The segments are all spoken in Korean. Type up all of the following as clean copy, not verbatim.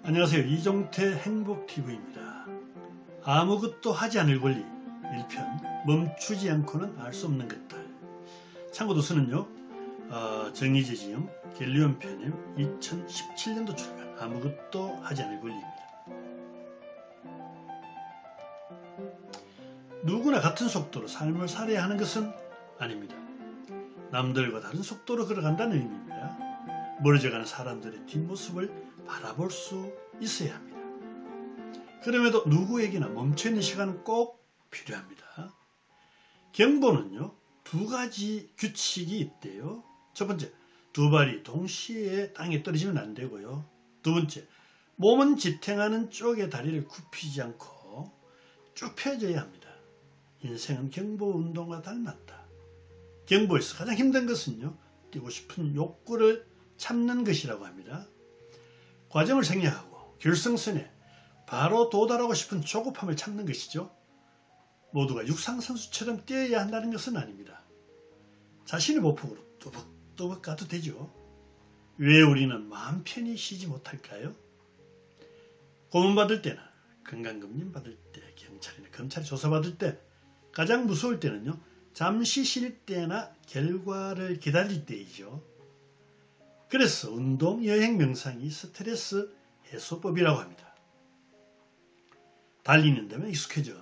안녕하세요. 이종태 행복TV입니다. 아무것도 하지 않을 권리 1편 멈추지 않고는 알 수 없는 것들. 참고도서는요. 정의제 지음 갤리온 편임 2017년도 출간 아무것도 하지 않을 권리입니다. 누구나 같은 속도로 삶을 살아야 하는 것은 아닙니다. 남들과 다른 속도로 걸어간다는 의미입니다. 멀어져가는 사람들의 뒷모습을 바라볼 수 있어야 합니다. 그럼에도 누구에게나 멈춰있는 시간은 꼭 필요합니다. 경보는요, 두 가지 규칙이 있대요. 첫 번째, 두 발이 동시에 땅에 떨어지면 안 되고요. 두 번째, 몸은 지탱하는 쪽의 다리를 굽히지 않고 쭉 펴져야 합니다. 인생은 경보 운동과 닮았다. 경보에서 가장 힘든 것은요, 뛰고 싶은 욕구를 참는 것이라고 합니다. 과정을 생략하고 결승선에 바로 도달하고 싶은 조급함을 참는 것이죠. 모두가 육상선수처럼 뛰어야 한다는 것은 아닙니다. 자신의 보폭으로 뚜벅뚜벅 가도 되죠. 왜 우리는 마음 편히 쉬지 못할까요? 고문받을 때나 건강검진 받을 때, 경찰이나 검찰이 조사받을 때, 가장 무서울 때는요, 잠시 쉴 때나 결과를 기다릴 때이죠. 그래서 운동, 여행, 명상이 스트레스 해소법이라고 합니다. 달리는 데면 익숙해져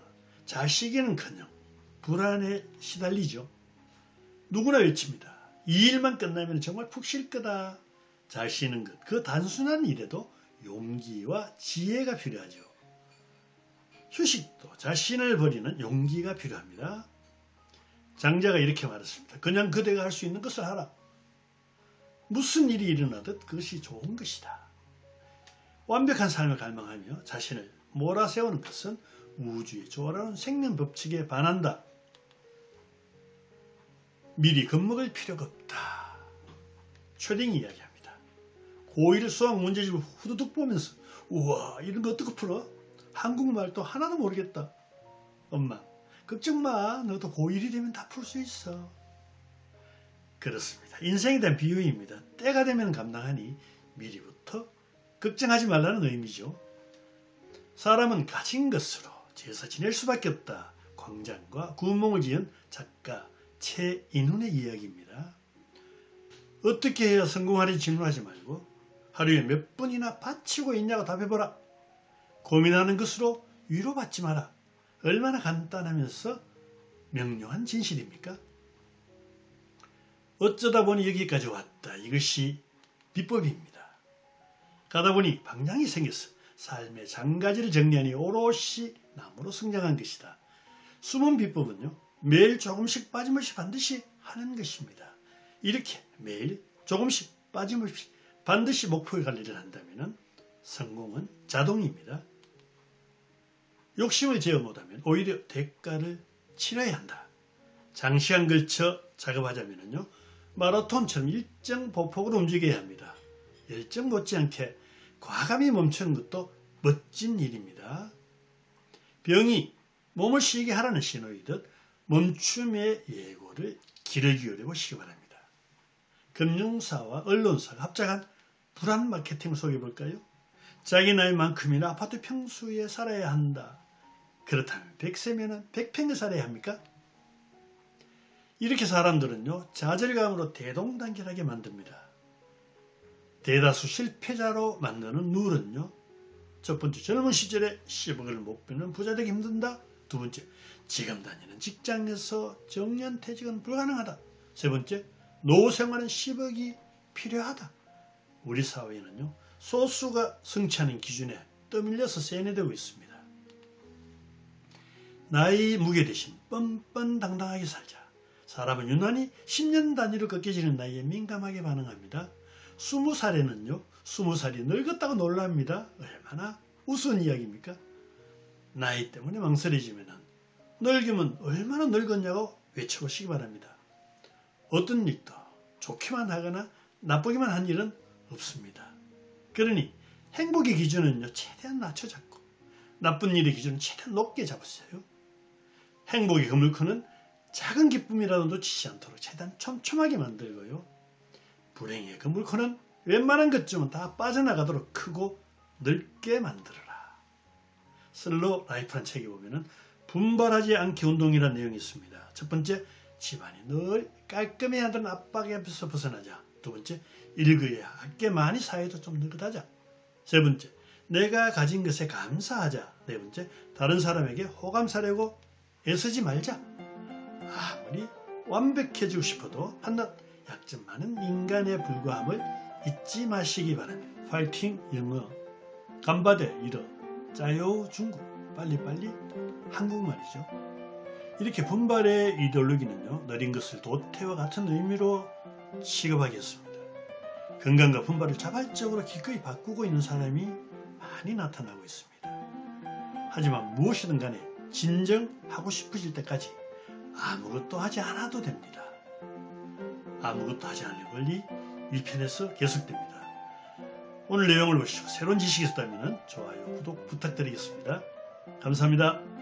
잘 쉬기는커녕 불안에 시달리죠. 누구나 외칩니다. 이 일만 끝나면 정말 푹 쉴 거다. 잘 쉬는 것, 그 단순한 일에도 용기와 지혜가 필요하죠. 휴식도 자신을 버리는 용기가 필요합니다. 장자가 이렇게 말했습니다. 그냥 그대가 할 수 있는 것을 하라. 무슨 일이 일어나듯 그것이 좋은 것이다. 완벽한 삶을 갈망하며 자신을 몰아세우는 것은 우주의 조화로운 생명 법칙에 반한다. 미리 겁먹을 필요가 없다. 초딩이 이야기합니다. 고1 수학 문제집을 후두둑 보면서 우와, 이런 거 어떻게 풀어? 한국말도 하나도 모르겠다. 엄마, 걱정 마. 너도 고1이 되면 다 풀 수 있어. 그렇습니다. 인생에 대한 비유입니다. 때가 되면 감당하니 미리부터 걱정하지 말라는 의미죠. 사람은 가진 것으로 제사 지낼 수밖에 없다. 광장과 구멍을 지은 작가 최인훈의 이야기입니다. 어떻게 해야 성공하리 질문하지 말고 하루에 몇 분이나 바치고 있냐고 답해보라. 고민하는 것으로 위로받지 마라. 얼마나 간단하면서 명료한 진실입니까? 어쩌다 보니 여기까지 왔다. 이것이 비법입니다. 가다 보니 방향이 생겨서 삶의 장가지를 정리하니 오롯이 나무로 성장한 것이다. 숨은 비법은요, 매일 조금씩 빠짐없이 반드시 하는 것입니다. 이렇게 매일 조금씩 빠짐없이 반드시 목표에 관리를 한다면 성공은 자동입니다. 욕심을 제어 못하면 오히려 대가를 치러야 한다. 장시간 걸쳐 작업하자면요, 마라톤처럼 일정 보폭으로 움직여야 합니다. 열정 못지않게 과감히 멈추는 것도 멋진 일입니다. 병이 몸을 쉬게 하라는 신호이듯 멈춤의 예고를 귀를 기울여 보시기 바랍니다. 금융사와 언론사가 합작한 불안 마케팅을 소개해볼까요? 자기 나이만큼이나 아파트 평수에 살아야 한다. 그렇다면 100세면 100평에 살아야 합니까? 이렇게 사람들은요, 좌절감으로 대동단결하게 만듭니다. 대다수 실패자로 만드는 룰은요, 첫 번째, 젊은 시절에 10억을 못 버는 부자 되기 힘든다. 두 번째, 지금 다니는 직장에서 정년퇴직은 불가능하다. 세 번째, 노후 생활은 10억이 필요하다. 우리 사회는요, 소수가 성취하는 기준에 떠밀려서 세뇌되고 있습니다. 나이 무게 대신 뻔뻔당당하게 살자. 사람은 유난히 10년 단위로 꺾여지는 나이에 민감하게 반응합니다. 20살에는요, 20살이 늙었다고 놀랍니다. 얼마나 우스운 이야기입니까? 나이 때문에 망설여지면 늙으면 얼마나 늙었냐고 외쳐보시기 바랍니다. 어떤 일도 좋게만 하거나 나쁘게만 한 일은 없습니다. 그러니 행복의 기준은요, 최대한 낮춰잡고 나쁜 일의 기준은 최대한 높게 잡으세요. 행복의 그물코는 작은 기쁨이라도 놓치지 않도록 최대한 촘촘하게 만들고요. 불행의 그물코는 웬만한 것쯤은 다 빠져나가도록 크고 넓게 만들어라. 슬로우 라이프란 책에 보면은 분발하지 않게 운동이라는 내용이 있습니다. 첫 번째, 집안이 늘 깔끔해야 한다는 압박에서 벗어나자. 두 번째, 일거에 아껴 많이 사회도 좀 느긋하자. 세 번째, 내가 가진 것에 감사하자. 네 번째, 다른 사람에게 호감 사려고 애쓰지 말자. 아무리 완벽해지고 싶어도 한낱 약점 많은 인간에 불과함을 잊지 마시기 바랍니다. 파이팅 영어, 간바데 일어, 짜요 중국, 빨리빨리 한국말이죠. 이렇게 분발의 이데올로기는요, 느린 것을 도태와 같은 의미로 취급하겠습니다. 건강과 분발을 자발적으로 기꺼이 바꾸고 있는 사람이 많이 나타나고 있습니다. 하지만 무엇이든 간에 진정 하고 싶으실 때까지 아무것도 하지 않아도 됩니다. 아무것도 하지 않을 권리 1편에서 계속됩니다. 오늘 내용을 보시고 새로운 지식이 있었다면 좋아요, 구독 부탁드리겠습니다. 감사합니다.